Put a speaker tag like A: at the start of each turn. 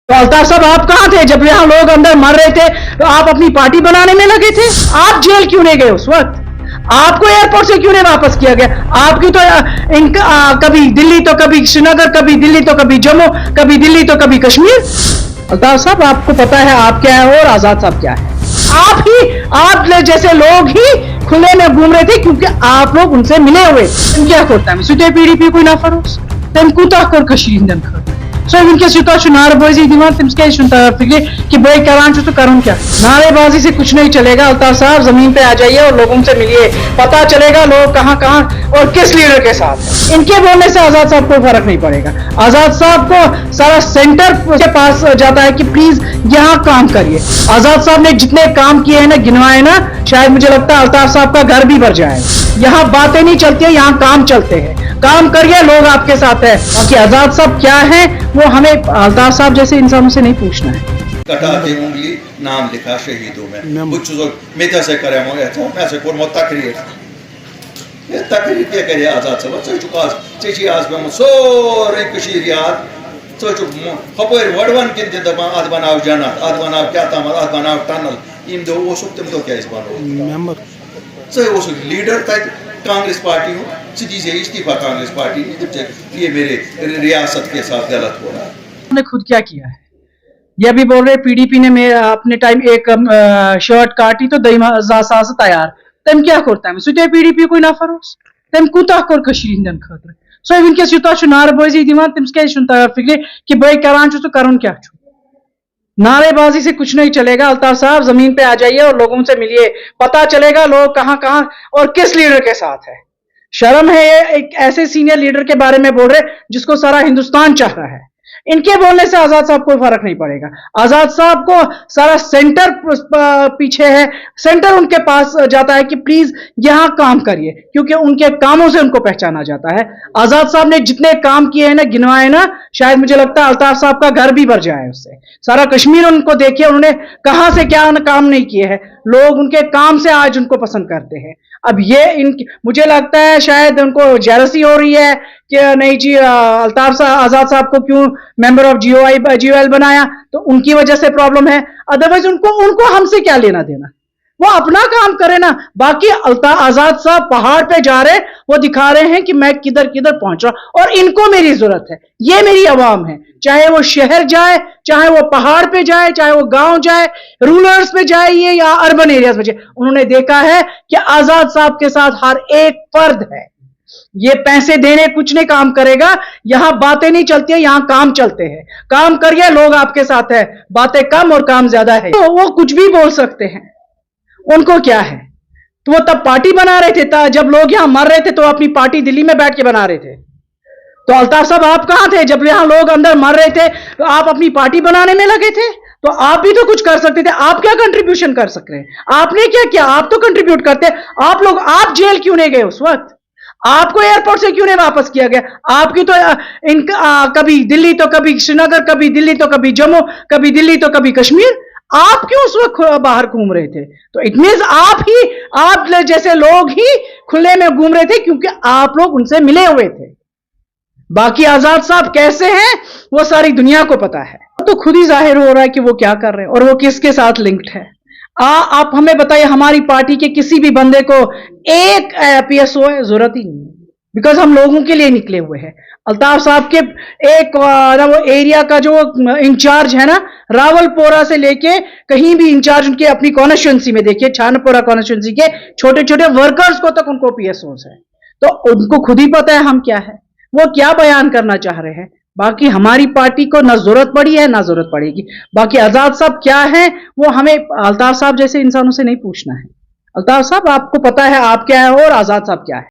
A: तो अल्ताफ साहब आप कहां थे जब यहाँ लोग अंदर मर रहे थे? तो आप अपनी पार्टी बनाने में लगे थे। आप जेल क्यों नहीं गए उस वक्त? आपको एयरपोर्ट से क्यों नहीं वापस किया गया? आपकी तो कभी दिल्ली तो कभी श्रीनगर, कभी दिल्ली तो कभी जम्मू, कभी दिल्ली तो कभी कश्मीर। अल्ताफ साहब आपको पता है आप क्या है और आजाद साहब क्या है। आप जैसे लोग ही खुले में घूम रहे थे क्योंकि आप लोग उनसे मिले हुए। क्या करता है सुटे पीडीपी कोई ना फरोस तेम कूता कर कशीन खा सो वनकस यूत नारेबाजी दिवान तमिस क्या फिक्र कि भाई करान तो करूं क्या। नारेबाजी से कुछ नहीं चलेगा। अल्ताफ साहब जमीन पे आ जाइए और लोगों से मिलिए, पता चलेगा लोग कहां कहां और किस लीडर के साथ है। इनके बोलने से आजाद साहब को फर्क नहीं पड़ेगा। आजाद साहब को सारा सेंटर के पास जाता है कि प्लीज यहां काम करिए। आजाद साहब ने जितने काम किए हैं ना, गिनवाए ना, शायद मुझे लगता है अल्ताफ साहब का घर भी भर जाए। यहाँ बातें नहीं चलती है, यहाँ काम चलते हैं। काम करिए, लोग आपके साथ है। बाकी आजाद साहब क्या है वो हमें अल्ताफ साहब जैसे इंसानों से नहीं पूछना है।
B: कटाते उंगली नाम लिखा शहीदों में कुछ मैं से करे मैं से कोन तकरीर ये तकरीर क्या करे आजाद साहब से चुकास चेची आज में सोरे कशीर यार तो खबर वडवन किन दे दबा आज बनाओ जन्नत आज बनाओ क्या था आज बनाओ टनल इन दो वो सब तुम तो क्या इस बार मेंबर से वो लीडर तक कांग्रेस पार्टी हो सीधी से इस्तीफा कांग्रेस पार्टी ने ये मेरे रियासत के साथ गलत हो रहा है।
A: उन्होंने खुद क्या किया है ये भी बोल रहे पीडीपी ने अपने टाइम एक शर्ट काटी तो दही तैयार तम क्या करता है सुटे पीडीपी कोई ना फरोस तम कूता कर कशीन खतर सो वनकस यूत नारेबाजी दिवान तमिस क्या फिक्र कि भाई करान तो करूं क्या। नारेबाजी से कुछ नहीं चलेगा। अल्ताफ साहब जमीन पे आ जाइए और लोगों से मिलिए, पता चलेगा लोग कहां कहां और किस लीडर के साथ है। शर्म है ये एक ऐसे सीनियर लीडर के बारे में बोल रहे जिसको सारा हिंदुस्तान चाह रहा है। इनके बोलने से आजाद साहब को फर्क नहीं पड़ेगा। आजाद साहब को सारा सेंटर पीछे है, सेंटर उनके पास जाता है कि प्लीज यहां काम करिए क्योंकि उनके कामों से उनको पहचाना जाता है। आजाद साहब ने जितने काम किए हैं ना, गिनवाए ना, शायद मुझे लगता है अल्ताफ साहब का घर भी भर जाए उससे। सारा कश्मीर उनको देखिए उन्होंने कहां से क्या काम नहीं किए हैं। लोग उनके काम से आज उनको पसंद करते हैं। अब ये मुझे लगता है शायद उनको जेलसी हो रही है कि नहीं जी अल्ताफ साहब आजाद साहब को क्यों मेंबर ऑफ जीओएल बनाया, तो उनकी वजह से प्रॉब्लम है। अदरवाइज उनको हमसे क्या लेना देना, वो अपना काम करे ना। बाकी आजाद साहब पहाड़ पे जा रहे, वो दिखा रहे हैं कि मैं किधर किधर पहुंच रहा और इनको मेरी जरूरत है। ये मेरी आवाम है, चाहे वो शहर जाए, चाहे वो पहाड़ पे जाए, चाहे वो गांव जाए, रूरल्स पे जाइए या अर्बन एरियाज में जाए। उन्होंने देखा है कि आजाद साहब के साथ हर एक फर्द है। ये पैसे देने कुछ नहीं काम करेगा। यहां बातें नहीं चलती है, यहां काम चलते हैं। काम करिए, लोग आपके साथ है। बातें कम और काम ज्यादा है। तो वो कुछ भी बोल सकते हैं, उनको क्या है। तो वो तब पार्टी बना रहे थे, जब लोग यहां मर रहे थे तो अपनी पार्टी दिल्ली में बैठ के बना रहे थे। तो अल्ताफ साहब आप कहां थे जब यहां लोग अंदर मर रहे थे? तो आप अपनी पार्टी बनाने में लगे थे। तो आप भी तो कुछ कर सकते थे। आप क्या कंट्रीब्यूशन कर सकते हैं? आपने क्या किया? आप तो कंट्रीब्यूट करते। आप जेल क्यों नहीं गए उस वक्त? आपको एयरपोर्ट से क्यों नहीं वापस किया गया? आपकी तो कभी दिल्ली तो कभी श्रीनगर, कभी दिल्ली तो कभी जम्मू, कभी दिल्ली तो कभी कश्मीर। आप क्यों उस वक्त बाहर घूम रहे थे? तो इट मींस आप जैसे लोग ही खुले में घूम रहे थे क्योंकि आप लोग उनसे मिले हुए थे। बाकी आजाद साहब कैसे हैं वो सारी दुनिया को पता है। तो खुद ही जाहिर हो रहा है कि वो क्या कर रहे हैं और वो किसके साथ लिंक्ड है। आप हमें बताइए, हमारी पार्टी के किसी भी बंदे को एक पीएसओ जरूरत ही नहीं, बिकॉज हम लोगों के लिए निकले हुए हैं। अल्ताफ साहब के एक वो एरिया का जो इंचार्ज है ना, रावलपोरा से लेके कहीं भी इंचार्ज उनके अपनी कॉन्स्टिट्यूंसी में देखिए, छानपोरा कॉन्स्टिट्यूंसी के छोटे छोटे वर्कर्स को तक उनको पीएसओ है। तो उनको खुद ही पता है हम क्या है, वो क्या बयान करना चाह रहे हैं। बाकी हमारी पार्टी को ना जरूरत पड़ी है ना जरूरत पड़ेगी। बाकी आजाद साहब क्या है वो हमें अल्ताफ साहब जैसे इंसानों से नहीं पूछना है। अल्ताफ साहब आपको पता है आप क्या है और आजाद साहब क्या है।